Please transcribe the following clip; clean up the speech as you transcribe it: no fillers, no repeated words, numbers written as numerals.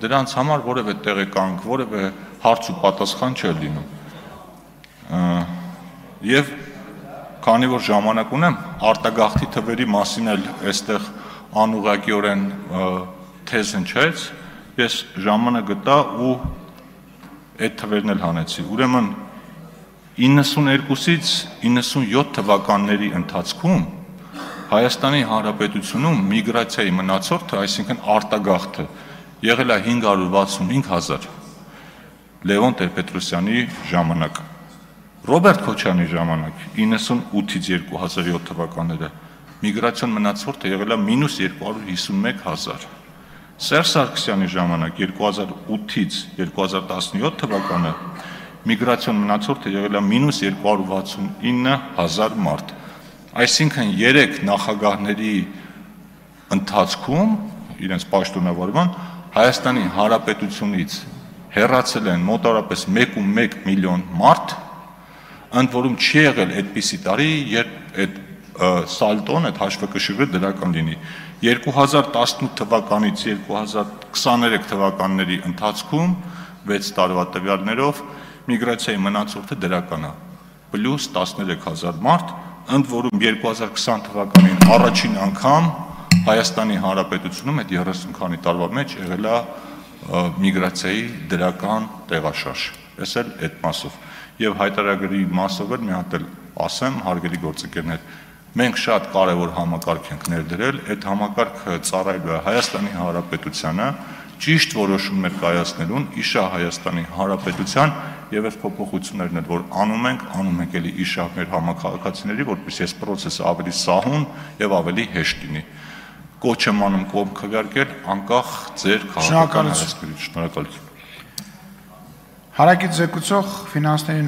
դրանց համար որևէ տեղեկանք, որևէ հարց ու պատասխան չէր լինում։ Եվ քանի որ ժամանակ ունեմ, արտագաղթի թվերի մասին էլ այստեղ անուղղակիորեն թեզ հնչեց, ես ժամանակ գտա ու այդ թվերն էլ հանեցի։ Ուրեմն 92-ից 97 թվականների ընթացքում Հայաստանի Հանրապետությունում միգրացիայի մնացորդը, այսինքն արտագաղթը, եղել է 565,000 Լևոն Տեր-Պետրոսյանի ժամանակ, Ռոբերտ Քոչարյանի ժամանակ 98-ից 2007 թվականները միգրացիոն մնացորդը եղել է -251,000 Սերժ Սարգսյանի ժամանակ 2008-ից 2017 թվականը միգրացիոն մնացորդը եղել է -269,000 մարդ։ Այսինքն 3 նախագահների ընթացքում իրենց պաշտոնավարման Հայաստանի Հանրապետությունից հեռացել են մոտավորապես 1.1 միլիոն մարդ, ընդ որում չի եղել այդպիսի տարի, երբ այդ սալտոն, այդ հաշվեկշիռը դրական լինի։ 2018 թվականից 2023 թվականների ընթացքում 6 տարվա տվյալներով միգրացիայի մնացորդը դրական է, պլյուս 13,000 մարդ, ընդ որում 2020 թվականին առաջին անգամ Հայաստանի Հանրապետությունում այդ 30 քանի տարվա մեջ եղել է միգրացիայի դրական տեղաշարժ։ Ես էլ այդ մասով եւ հայտարարագրի մասով էլ մի հատ էլ ասեմ, հարգելի գործընկերներ, մենք շատ կարևոր համակարգ ենք ներդրել, այդ համակարգը ծառայելու է Հայաստանի Հանրապետությանը, ճիշտ որոշումներ կայացնելուն իշահ Հայաստանի Հանրապետության եւ այս փոփոխություններն էլ որ անում ենք էլի իշահ մեր համակարգացիների, որպեսզի այս process-ը ավելի սահուն եւ ավելի հեշտ լինի։ Կոչ եմ անում կողմ քվեարկել անկախ ձեր քաղաքական հայացքներից։ Շնորհակալություն։ Հարակից զեկուցող ֆինանսների